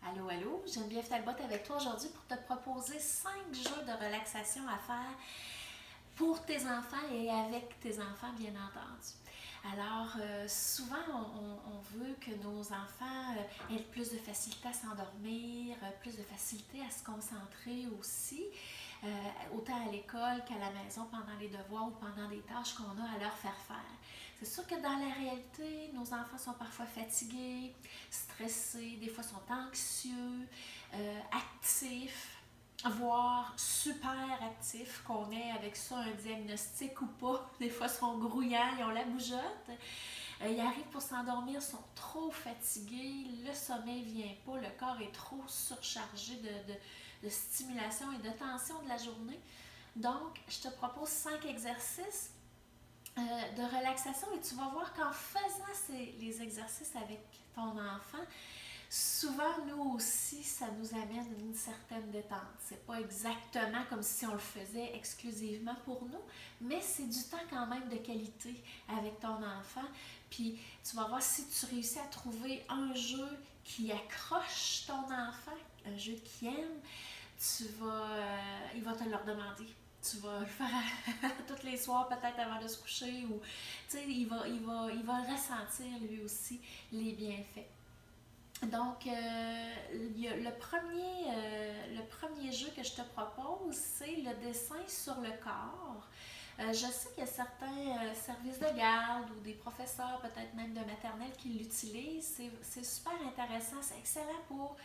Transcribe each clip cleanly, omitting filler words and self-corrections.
Allô, allô, Geneviève Talbot avec toi aujourd'hui pour te proposer 5 jeux de relaxation à faire pour tes enfants et avec tes enfants, bien entendu. Alors, souvent, on veut que nos enfants aient plus de facilité à s'endormir, plus de facilité à se concentrer aussi, autant à l'école qu'à la maison pendant les devoirs ou pendant des tâches qu'on a à leur faire faire. C'est sûr que dans la réalité, nos enfants sont parfois fatigués, stressés, des fois sont anxieux, actifs, voire super actifs, qu'on ait avec ça un diagnostic ou pas. Des fois, ils sont grouillants, ils ont la bougeotte. Ils arrivent pour s'endormir, sont trop fatigués, le sommeil ne vient pas, le corps est trop surchargé de stimulation et de tension de la journée. Donc, je te propose 5 exercices de relaxation et tu vas voir qu'en faisant les exercices avec ton enfant, souvent, nous aussi, ça nous amène une certaine détente. C'est pas exactement comme si on le faisait exclusivement pour nous, mais c'est du temps quand même de qualité avec ton enfant. Puis, tu vas voir si tu réussis à trouver un jeu qui accroche ton enfant, un jeu qu'il aime, il va te le redemander. Tu vas le faire tous les soirs, peut-être avant de se coucher, ou tu sais, il va ressentir lui aussi les bienfaits. Donc, le premier jeu que je te propose, c'est le dessin sur le corps. Je sais qu'il y a certains services de garde ou des professeurs, peut-être même de maternelle, qui l'utilisent. C'est super intéressant, c'est excellent pour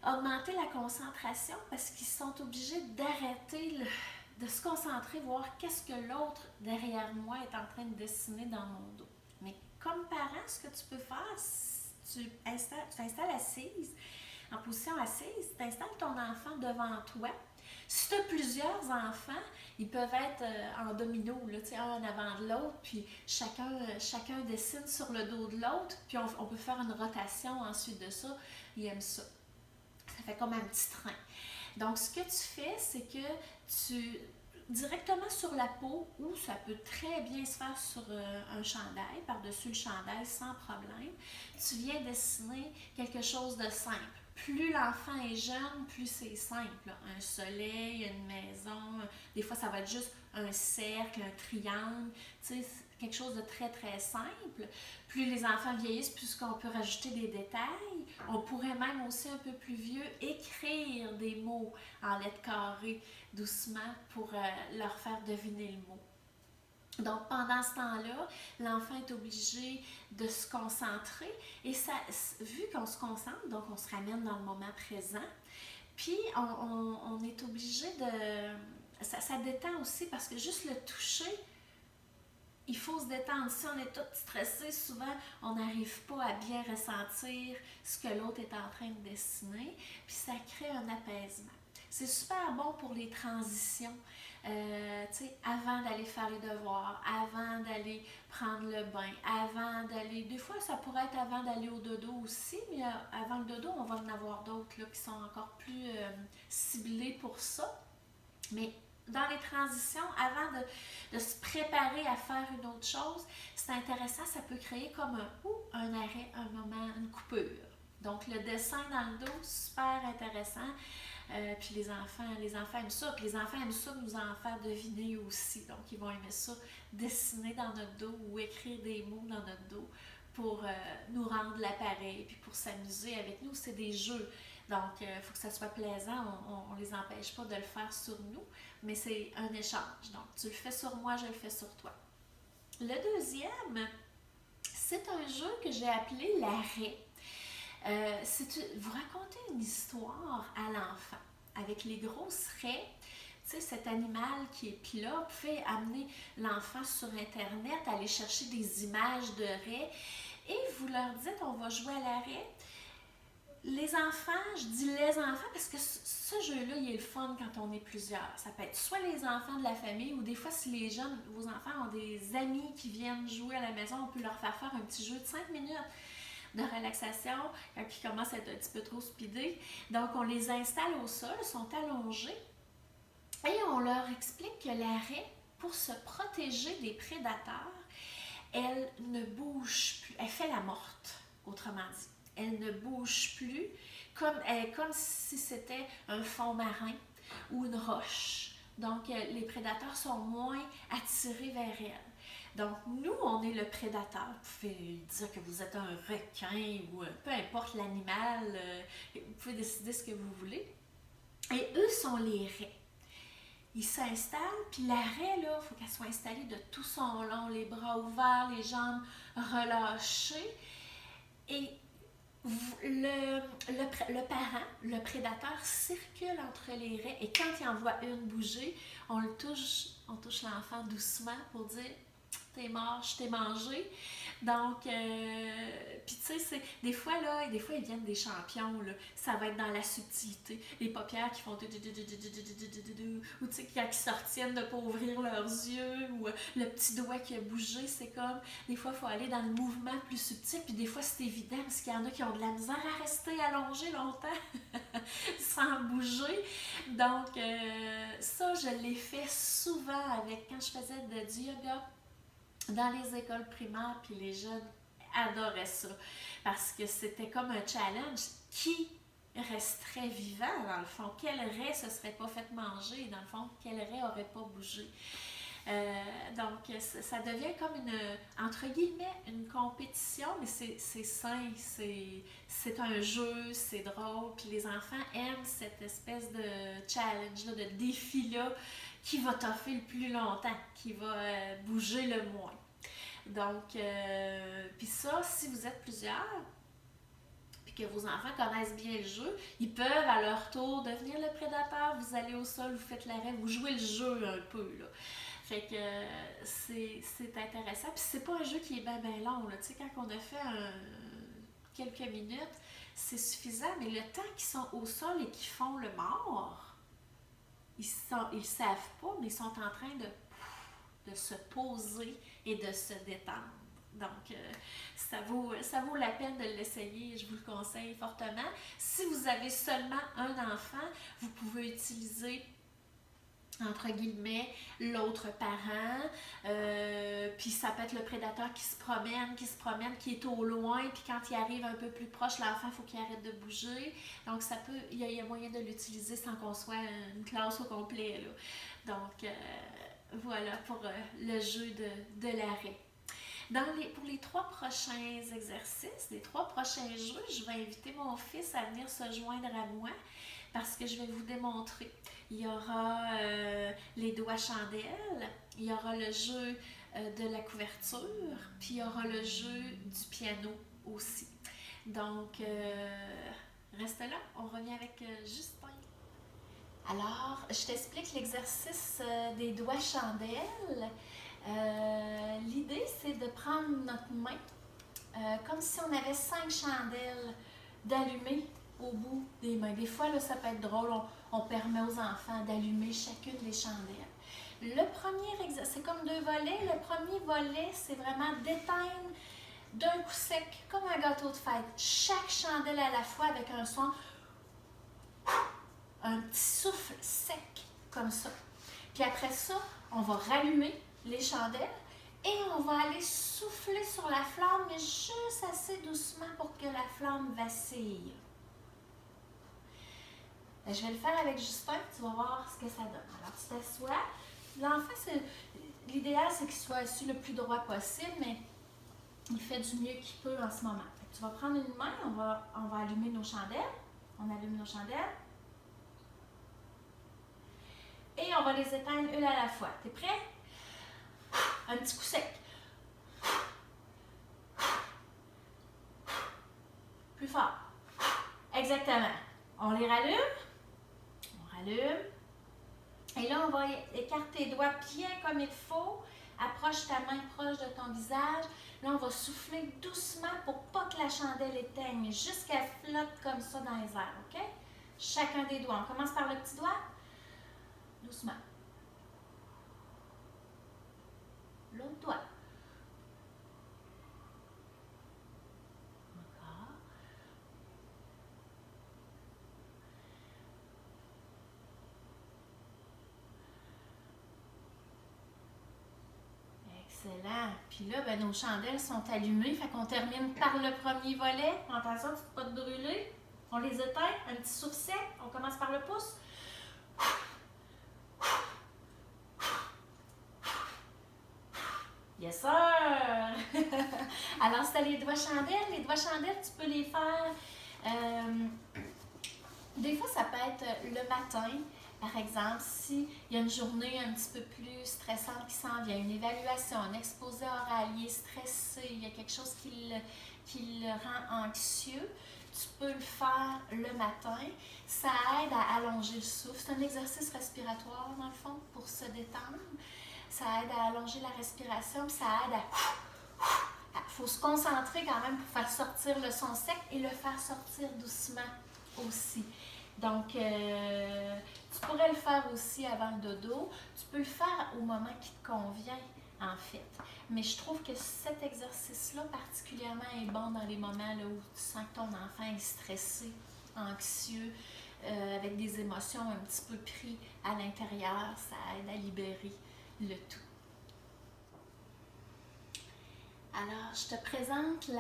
augmenter la concentration parce qu'ils sont obligés d'arrêter de se concentrer, voir qu'est-ce que l'autre derrière moi est en train de dessiner dans mon dos. Mais comme parent, ce que tu peux faire, tu t'installes assise, en position assise, tu installes ton enfant devant toi. Si tu as plusieurs enfants, ils peuvent être en domino, là, un en avant de l'autre, puis chacun dessine sur le dos de l'autre, puis on peut faire une rotation ensuite de ça. Ils aiment ça. Ça fait comme un petit train. Donc, ce que tu fais, c'est que tu directement sur la peau, ou ça peut très bien se faire sur un chandail, par-dessus le chandail sans problème, tu viens dessiner quelque chose de simple. Plus l'enfant est jeune, plus c'est simple. Un soleil, une maison, des fois ça va être juste un cercle, un triangle, tu sais, quelque chose de très très simple. Plus les enfants vieillissent, plus qu'on peut rajouter des détails. On pourrait même aussi un peu plus vieux écrire des mots en lettres carrées doucement pour leur faire deviner le mot. Donc, pendant ce temps-là, l'enfant est obligé de se concentrer et ça, vu qu'on se concentre, donc on se ramène dans le moment présent, puis on est obligé de... Ça détend aussi parce que juste le toucher, il faut se détendre. Si on est tout stressé, souvent, on n'arrive pas à bien ressentir ce que l'autre est en train de dessiner, puis ça crée un apaisement. C'est super bon pour les transitions, avant d'aller faire les devoirs, avant d'aller prendre le bain, avant d'aller... Des fois, ça pourrait être avant d'aller au dodo aussi, mais avant le dodo, on va en avoir d'autres là, qui sont encore plus ciblés pour ça. Mais dans les transitions, avant de se préparer à faire une autre chose, c'est intéressant, ça peut créer comme un arrêt, un moment, une coupure. Donc le dessin dans le dos, super intéressant. Puis les enfants aiment ça. Puis les enfants aiment ça nous en faire deviner aussi. Donc ils vont aimer ça, dessiner dans notre dos ou écrire des mots dans notre dos pour nous rendre l'appareil, puis pour s'amuser avec nous. C'est des jeux. Donc, il faut que ça soit plaisant. On ne les empêche pas de le faire sur nous, mais c'est un échange. Donc, tu le fais sur moi, je le fais sur toi. Le deuxième, c'est un jeu que j'ai appelé l'arrêt. Vous racontez une histoire à l'enfant avec les grosses raies. Tu sais, cet animal qui est plat, vous pouvez amener l'enfant sur Internet, aller chercher des images de raies et vous leur dites, on va jouer à l'arrêt. Les enfants, je dis les enfants parce que ce jeu-là, il est le fun quand on est plusieurs. Ça peut être soit les enfants de la famille ou des fois si les jeunes, vos enfants ont des amis qui viennent jouer à la maison, on peut leur faire un petit jeu de 5 minutes de relaxation quand ils commencent à être un petit peu trop speedés. Donc on les installe au sol, ils sont allongés et on leur explique que l'arrêt, pour se protéger des prédateurs, elle ne bouge plus, elle fait la morte, autrement dit. elle ne bouge plus, comme si c'était un fond marin ou une roche. Donc, les prédateurs sont moins attirés vers elle. Donc, nous, on est le prédateur. Vous pouvez dire que vous êtes un requin ou peu importe l'animal, vous pouvez décider ce que vous voulez. Et eux sont les raies. Ils s'installent, puis la raie, là, il faut qu'elle soit installée de tout son long, les bras ouverts, les jambes relâchées. Et le parent, le prédateur, circule entre les raies et quand il en voit une bouger, on touche l'enfant doucement pour dire t'es mort, je t'ai mangé. Donc, puis tu sais, des fois, ils viennent des champions, là. Ça va être dans la subtilité. Les paupières qui font ou tu sais, quand ils sortiennent de pas ouvrir leurs yeux, ou le petit doigt qui a bougé, c'est comme, des fois, il faut aller dans le mouvement plus subtil, puis des fois, c'est évident, parce qu'il y en a qui ont de la misère à rester allongés longtemps, sans bouger. Donc, ça, je l'ai fait souvent quand je faisais du yoga dans les écoles primaires, puis les jeunes adoraient ça parce que c'était comme un challenge. Qui resterait vivant, dans le fond? Quelle raie se serait pas fait manger? Dans le fond, quelle raie aurait pas bougé? Donc, ça devient comme entre guillemets, une compétition, mais c'est sain, c'est un jeu, c'est drôle, puis les enfants aiment cette espèce de challenge-là, de défi-là, qui va toffer le plus longtemps, qui va bouger le moins. Donc, puis ça, si vous êtes plusieurs, puis que vos enfants connaissent bien le jeu, ils peuvent à leur tour devenir le prédateur, vous allez au sol, vous faites l'arrêt, vous jouez le jeu un peu, là. Fait que c'est intéressant. Puis c'est pas un jeu qui est bien long, là. Tu sais, quand on a fait quelques minutes, c'est suffisant, mais le temps qu'ils sont au sol et qu'ils font le mort, ils savent pas, mais ils sont en train de se poser et de se détendre. Donc, ça vaut la peine de l'essayer, je vous le conseille fortement. Si vous avez seulement un enfant, vous pouvez utiliser, entre guillemets, l'autre parent, puis ça peut être le prédateur qui se promène, qui est au loin, puis quand il arrive un peu plus proche, l'enfant, il faut qu'il arrête de bouger. Donc, il y a moyen de l'utiliser sans qu'on soit une classe au complet, là. Donc, voilà pour le jeu de l'arrêt. Pour les 3 prochains exercices, les 3 prochains jeux, je vais inviter mon fils à venir se joindre à moi parce que je vais vous démontrer. Il y aura les doigts chandelles, il y aura le jeu de la couverture, puis il y aura le jeu du piano aussi. Donc, reste là, on revient avec Justin. Alors, je t'explique l'exercice des doigts chandelles. L'idée, c'est de prendre notre main comme si on avait 5 chandelles d'allumer au bout des mains. Des fois, là, ça peut être drôle, on permet aux enfants d'allumer chacune des chandelles. Le premier exercice, c'est comme 2 volets. Le premier volet, c'est vraiment d'éteindre d'un coup sec, comme un gâteau de fête, chaque chandelle à la fois avec un son, un petit souffle sec, comme ça. Puis après ça, on va rallumer les chandelles et on va aller souffler sur la flamme, mais juste assez doucement pour que la flamme vacille. Je vais le faire avec Justin, tu vas voir ce que ça donne. Alors, tu t'assois. L'enfant, l'idéal, c'est qu'il soit assis le plus droit possible, mais il fait du mieux qu'il peut en ce moment. Tu vas prendre une main, on va allumer nos chandelles. On allume nos chandelles. Et on va les éteindre une à la fois. T'es prêt? Un petit coup sec. Plus fort. Exactement. On les rallume. On rallume. Et là, on va écarter tes doigts bien comme il faut. Approche ta main proche de ton visage. Là, on va souffler doucement pour pas que la chandelle éteigne, juste qu'elle flotte comme ça dans les airs, OK? Chacun des doigts. On commence par le petit doigt. Doucement. L'autre doigt. Encore. Excellent. Puis là, ben, nos chandelles sont allumées, fait qu'on termine par le premier volet. Attention, tu ne peux pas te brûler. On les éteint, un petit souffle sec. On commence par le pouce. Yes, sir! Alors, c'est les doigts chandelles. Les doigts chandelles, tu peux les faire. Des fois, ça peut être le matin. Par exemple, s'il y a une journée un petit peu plus stressante qui s'en vient, une évaluation, un exposé oral, il est stressé, il y a quelque chose qui le rend anxieux, tu peux le faire le matin. Ça aide à allonger le souffle. C'est un exercice respiratoire, dans le fond, pour se détendre. Ça aide à allonger la respiration, puis ça aide à... Il faut se concentrer quand même pour faire sortir le son sec et le faire sortir doucement aussi. Donc, tu pourrais le faire aussi avant le dodo. Tu peux le faire au moment qui te convient, en fait. Mais je trouve que cet exercice-là, particulièrement, est bon dans les moments là, où tu sens que ton enfant est stressé, anxieux, avec des émotions un petit peu prises à l'intérieur. Ça aide à libérer le tout. Alors, je te présente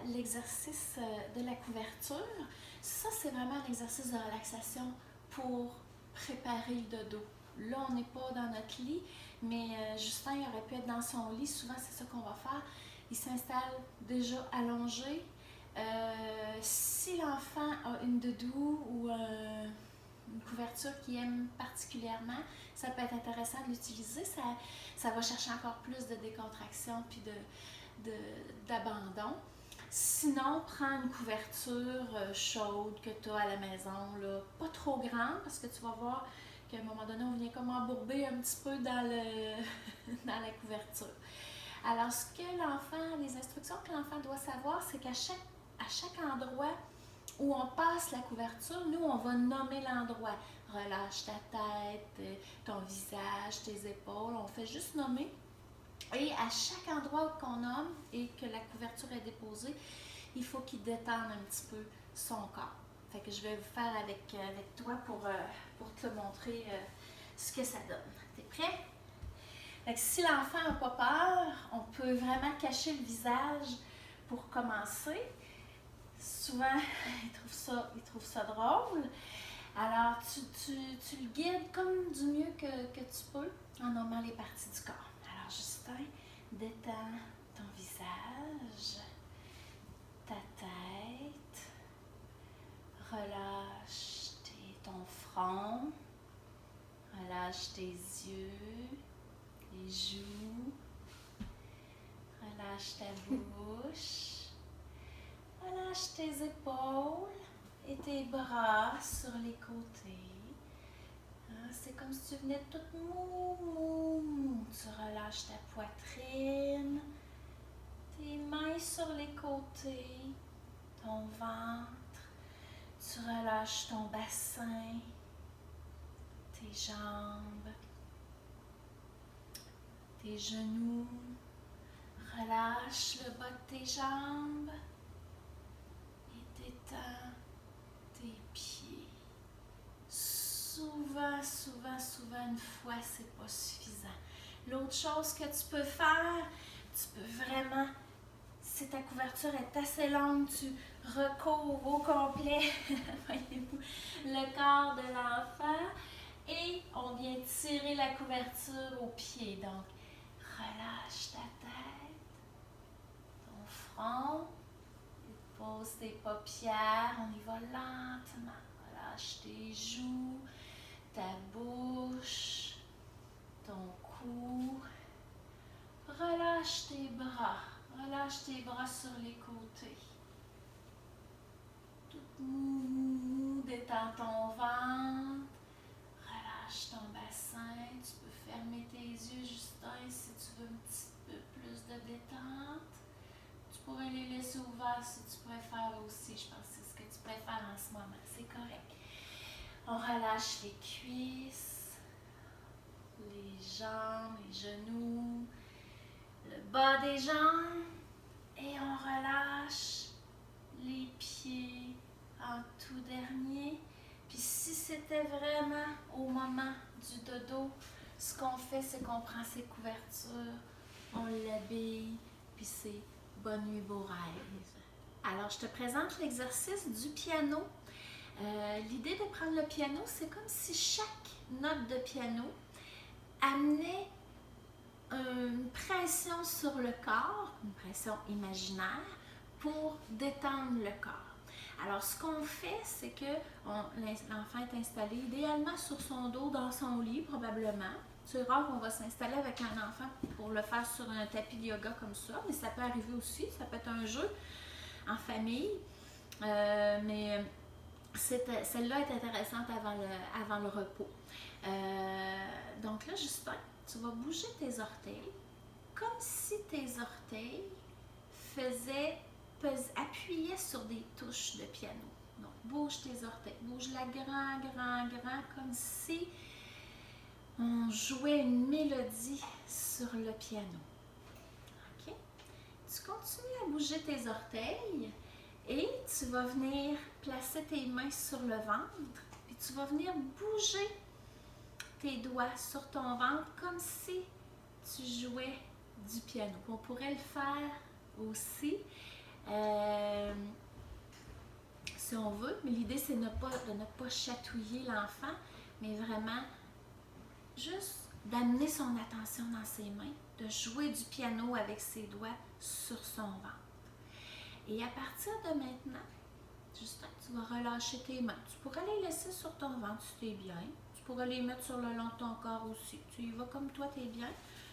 l'exercice de la couverture. Ça, c'est vraiment un exercice de relaxation pour préparer le dodo. Là, on n'est pas dans notre lit, mais Justin, il aurait pu être dans son lit. Souvent, c'est ça qu'on va faire. Il s'installe déjà allongé. Si l'enfant a une doudou ou une couverture qu'il aime particulièrement, ça peut être intéressant de l'utiliser. Ça va chercher encore plus de décontraction puis d'abandon. Sinon, prends une couverture chaude que tu as à la maison, là, pas trop grande, parce que tu vas voir qu'à un moment donné, on vient comme embourber un petit peu dans la couverture. Alors, les instructions que l'enfant doit savoir, c'est qu'à chaque endroit où on passe la couverture, nous, on va nommer l'endroit. Relâche ta tête, ton visage, tes épaules, on fait juste nommer. Et à chaque endroit qu'on nomme et que la couverture est déposée, il faut qu'il détende un petit peu son corps. Fait que je vais vous faire avec toi pour te montrer ce que ça donne. T'es prêt? Fait que si l'enfant n'a pas peur, on peut vraiment cacher le visage pour commencer. Souvent, il trouve ça drôle. Alors, tu le guides comme du mieux que tu peux en nommant les parties du corps. Alors, Justin, détends ton visage, ta tête, relâche ton front, relâche tes yeux, les joues, relâche ta bouche, relâche tes épaules et tes bras sur les côtés. C'est comme si tu venais toute mou. Tu relâches ta poitrine, tes mains sur les côtés, ton ventre. Tu relâches ton bassin, tes jambes, tes genoux. Relâche le bas de tes jambes et détends tes pieds. Souvent, une fois, c'est pas suffisant. L'autre chose que tu peux faire, tu peux vraiment, si ta couverture est assez longue, tu recouvres au complet, voyez-vous, le corps de l'enfant et on vient tirer la couverture au pied. Donc, relâche ta tête, ton front, pose tes paupières, on y va lentement. Relâche tes joues, ta bouche, ton cou. Relâche tes bras sur les côtés. Tout mou, détends ton ventre. Relâche ton bassin. Tu peux fermer tes yeux, Justin, si tu veux un petit peu plus de détente. Tu pourrais les laisser ouverts si tu préfères aussi. Je pense que c'est ce que tu préfères en ce moment. C'est correct. On relâche les cuisses, les jambes, les genoux, le bas des jambes et on relâche les pieds en tout dernier. Puis si c'était vraiment au moment du dodo, ce qu'on fait, c'est qu'on prend ses couvertures, on l'habille, puis c'est bonne nuit, beau rêve. Alors, je te présente l'exercice du piano. L'idée de prendre le piano, c'est comme si chaque note de piano amenait une pression sur le corps, une pression imaginaire, pour détendre le corps. Alors, ce qu'on fait, c'est que l'enfant est installé idéalement sur son dos dans son lit, probablement. C'est rare qu'on va s'installer avec un enfant pour le faire sur un tapis de yoga comme ça, mais ça peut arriver aussi. Ça peut être un jeu en famille. Mais celle-là est intéressante avant le repos. Donc là, Justin, tu vas bouger tes orteils comme si tes orteils appuyaient sur des touches de piano. Donc, bouge tes orteils, bouge-la grand, grand, grand, comme si on jouait une mélodie sur le piano. OK? Tu continues à bouger tes orteils et tu vas venir placer tes mains sur le ventre, puis tu vas venir bouger tes doigts sur ton ventre comme si tu jouais du piano. On pourrait le faire aussi si on veut, mais l'idée c'est de ne pas chatouiller l'enfant, mais vraiment juste d'amener son attention dans ses mains, de jouer du piano avec ses doigts sur son ventre. Et à partir de maintenant, Justin, tu vas relâcher tes mains. Tu pourrais les laisser sur ton ventre si tu es bien. Tu pourrais les mettre sur le long de ton corps aussi. Tu y vas comme toi, tu es bien.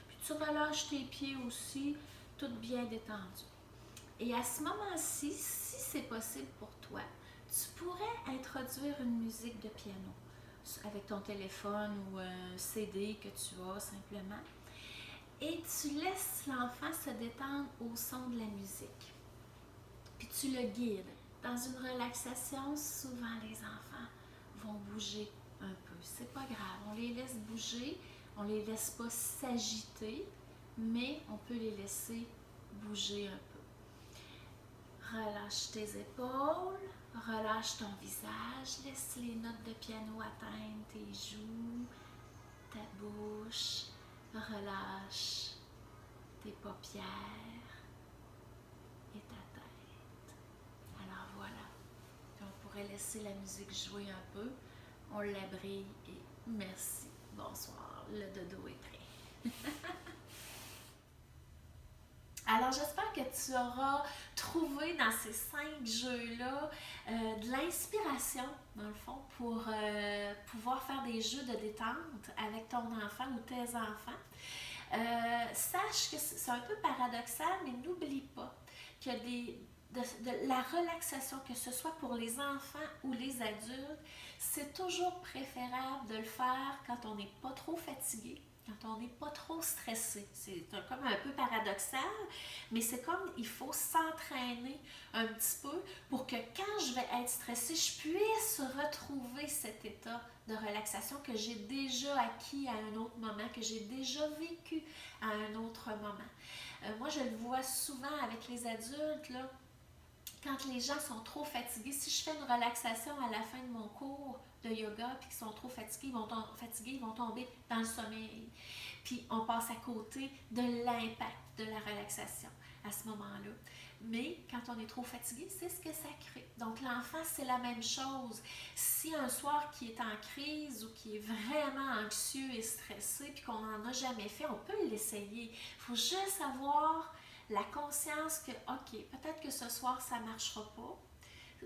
Puis tu relâches tes pieds aussi, tout bien détendu. Et à ce moment-ci, si c'est possible pour toi, tu pourrais introduire une musique de piano avec ton téléphone ou un CD que tu as simplement. Et tu laisses l'enfant se détendre au son de la musique. Puis tu le guides. Dans une relaxation, souvent les enfants vont bouger un peu. C'est pas grave, on les laisse bouger, on les laisse pas s'agiter, mais on peut les laisser bouger un peu. Relâche tes épaules, relâche ton visage, laisse les notes de piano atteindre tes joues, ta bouche, relâche tes paupières et ta tête. Alors voilà, on pourrait laisser la musique jouer un peu, on l'abrille et merci, bonsoir, le dodo est prêt. Alors, j'espère que tu auras trouvé dans ces 5 jeux-là de l'inspiration, dans le fond, pour pouvoir faire des jeux de détente avec ton enfant ou tes enfants. Sache que c'est un peu paradoxal, mais n'oublie pas qu'il y a de la relaxation, que ce soit pour les enfants ou les adultes, c'est toujours préférable de le faire quand on n'est pas trop fatigué, quand on n'est pas trop stressé. C'est comme un peu paradoxal, mais c'est comme il faut s'entraîner un petit peu pour que quand je vais être stressée, je puisse retrouver cet état de relaxation que j'ai déjà acquis à un autre moment, que j'ai déjà vécu à un autre moment. Moi, je le vois souvent avec les adultes, là, quand les gens sont trop fatigués, si je fais une relaxation à la fin de mon cours de yoga, puis qu'ils sont trop fatigués, ils vont tomber dans le sommeil. Puis on passe à côté de l'impact de la relaxation à ce moment-là. Mais quand on est trop fatigué, c'est ce que ça crée. Donc l'enfant, c'est la même chose. Si un soir qui est en crise ou qui est vraiment anxieux et stressé, puis qu'on n'en a jamais fait, on peut l'essayer. Il faut juste avoir la conscience que, OK, peut-être que ce soir, ça ne marchera pas,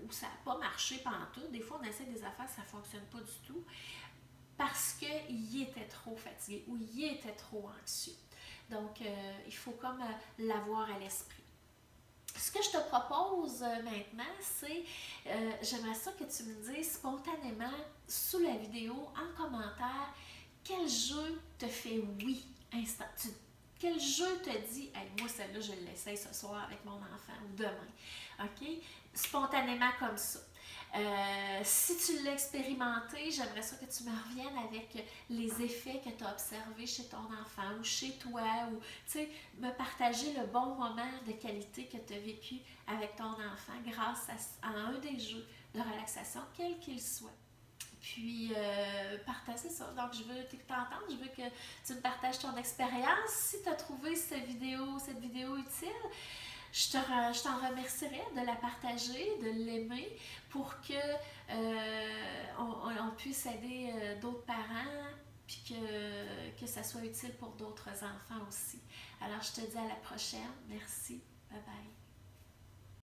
ou ça n'a pas marché pantoute. Des fois, on essaie des affaires, ça ne fonctionne pas du tout, parce qu'il était trop fatigué ou il était trop anxieux. Donc, il faut comme l'avoir à l'esprit. Ce que je te propose maintenant, c'est, j'aimerais ça que tu me dises spontanément, sous la vidéo, en commentaire, quel jeu te fait oui instant. Quel jeu te dit, hey, moi celle-là, je l'essaye ce soir avec mon enfant ou demain. OK? Spontanément comme ça. Si tu l'as expérimenté, j'aimerais ça que tu me reviennes avec les effets que tu as observés chez ton enfant ou chez toi, ou tu sais, me partager le bon moment de qualité que tu as vécu avec ton enfant grâce à un des jeux de relaxation, quel qu'il soit. Puis, partager ça. Donc, je veux t'entendre, je veux que tu me partages ton expérience. Si tu as trouvé cette vidéo utile, je t'en remercierais de la partager, de l'aimer pour que on puisse aider d'autres parents puis que ça soit utile pour d'autres enfants aussi. Alors, je te dis à la prochaine. Merci. Bye bye.